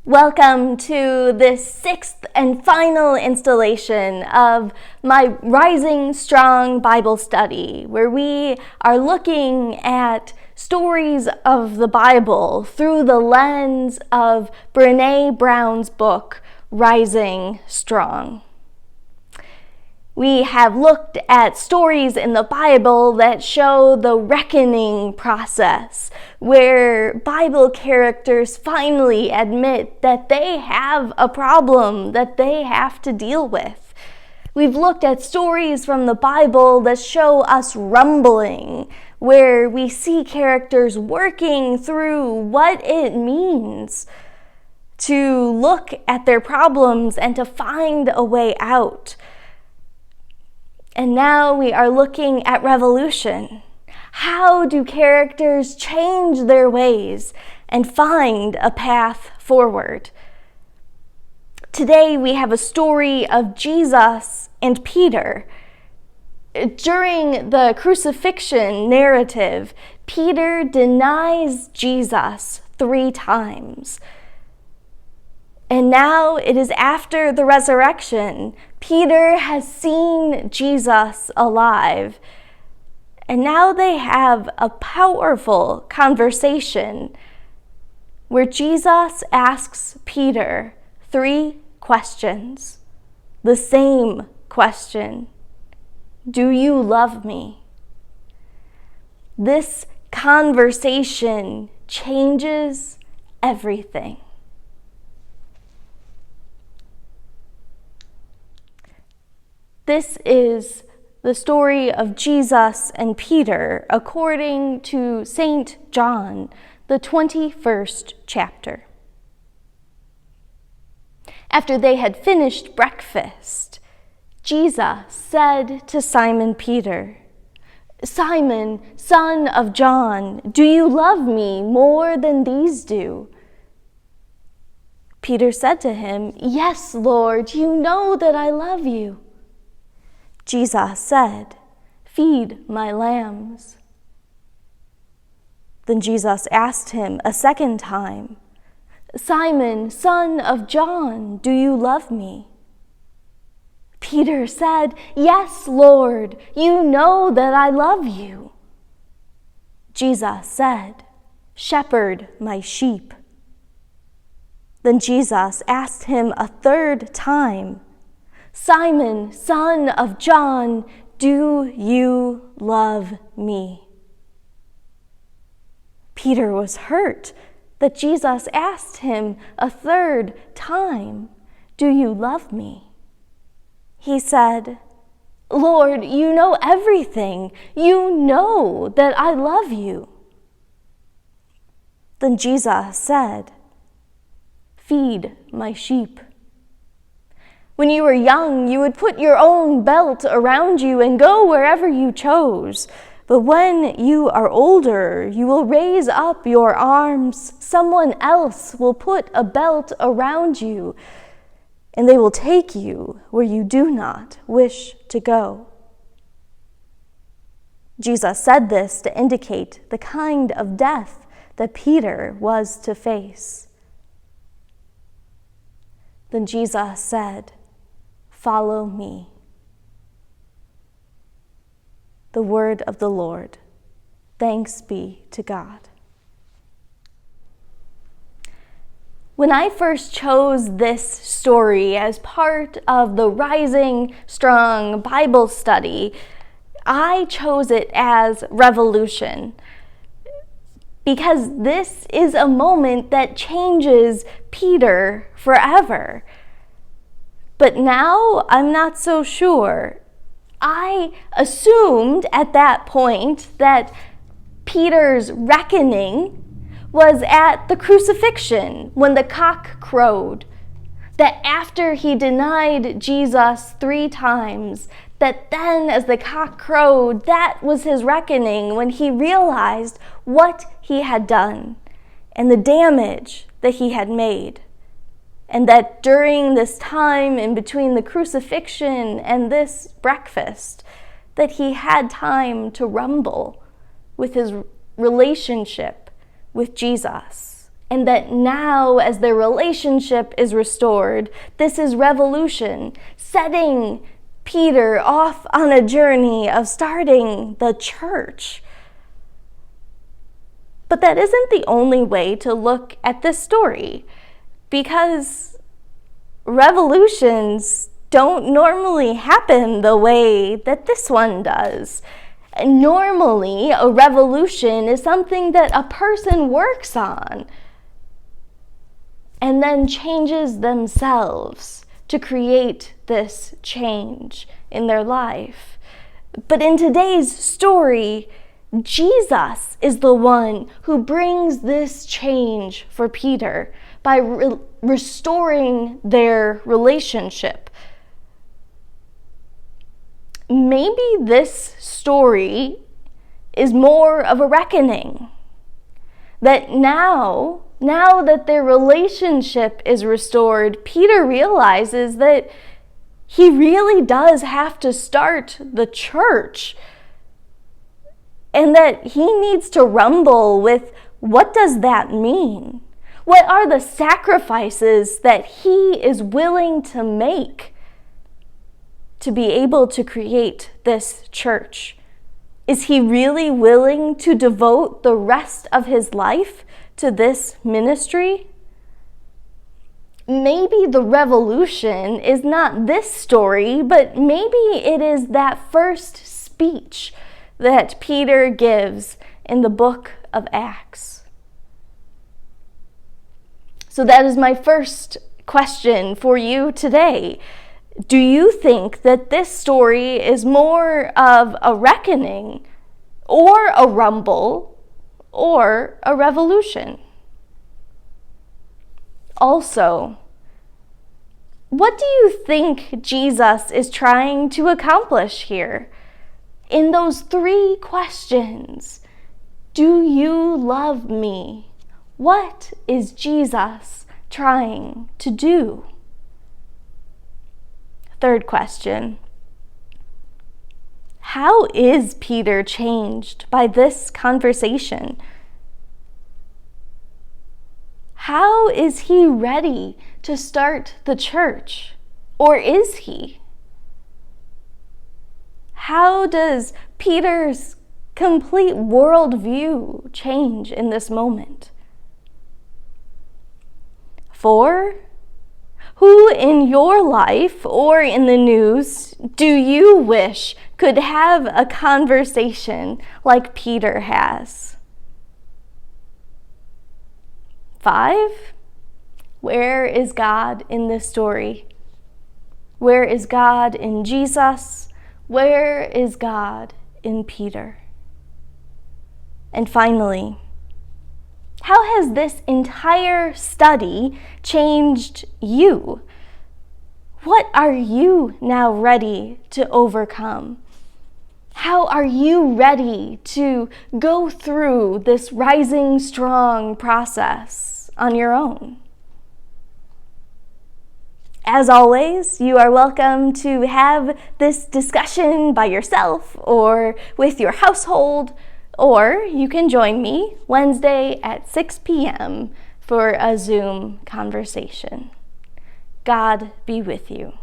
Welcome to this sixth and final installation of my Rising Strong Bible study, where we are looking at stories of the Bible through the lens of Brene Brown's book, Rising Strong. We have looked at stories in the Bible that show the reckoning process, where Bible characters finally admit that they have a problem that they have to deal with. We've looked at stories from the Bible that show us rumbling, where we see characters working through what it means to look at their problems and to find a way out. And now we are looking at revolution. How do characters change their ways and find a path forward? Today we have a story of Jesus and Peter. During the crucifixion narrative, Peter denies Jesus 3 times. And now it is after the resurrection. Peter has seen Jesus alive. And now they have a powerful conversation where Jesus asks Peter 3 questions. The same question. Do you love me? This conversation changes everything. This is the story of Jesus and Peter according to St. John, the 21st chapter. After they had finished breakfast, Jesus said to Simon Peter, "Simon, son of John, do you love me more than these do?" Peter said to him, "Yes, Lord, you know that I love you." Jesus said, "Feed my lambs." Then Jesus asked him a second time, "Simon, son of John, do you love me?" Peter said, "Yes, Lord, you know that I love you." Jesus said, "Shepherd my sheep." Then Jesus asked him a third time, "Simon, son of John, do you love me?" Peter was hurt that Jesus asked him a third time, "Do you love me?" He said, "Lord, you know everything. You know that I love you." Then Jesus said, "Feed my sheep." When you were young, you would put your own belt around you and go wherever you chose. But when you are older, you will raise up your arms. Someone else will put a belt around you, and they will take you where you do not wish to go. Jesus said this to indicate the kind of death that Peter was to face. Then Jesus said, "Follow me." The word of the Lord. Thanks be to God. When I first chose this story as part of the Rising Strong Bible study, I chose it as revolution, because this is a moment that changes Peter forever. But now I'm not so sure. I assumed at that point that Peter's reckoning was at the crucifixion when the cock crowed, that after he denied Jesus 3 times, that then as the cock crowed, that was his reckoning when he realized what he had done and the damage that he had made. And that during this time in between the crucifixion and this breakfast, that he had time to rumble with his relationship with Jesus And that now, as their relationship is restored, this is revolution, setting Peter off on a journey of starting the church. But that isn't the only way to look at this story, because revolutions don't normally happen the way that this one does. Normally, a revolution is something that a person works on and then changes themselves to create this change in their life. But in today's story, Jesus is the one who brings this change for Peter by restoring their relationship. Maybe this story is more of a reckoning. That now that their relationship is restored, Peter realizes that he really does have to start the church. And that he needs to rumble with, what does that mean? What are the sacrifices that he is willing to make to be able to create this church? Is he really willing to devote the rest of his life to this ministry? Maybe the revolution is not this story, but maybe it is that first speech that Peter gives in the book of Acts. So that is my first question for you today. Do you think that this story is more of a reckoning, or a rumble, or a revolution? Also, what do you think Jesus is trying to accomplish here? In those 3 questions, do you love me? What is Jesus trying to do? Third question, how is Peter changed by this conversation? How is he ready to start the church? Or is he? How does Peter's complete worldview change in this moment? 4, who in your life or in the news do you wish could have a conversation like Peter has? 5, where is God in this story? Where is God in Jesus? Where is God in Peter? And finally, how has this entire study changed you? What are you now ready to overcome? How are you ready to go through this rising strong process on your own? As always, you are welcome to have this discussion by yourself or with your household, or you can join me Wednesday at 6 p.m. for a Zoom conversation. God be with you.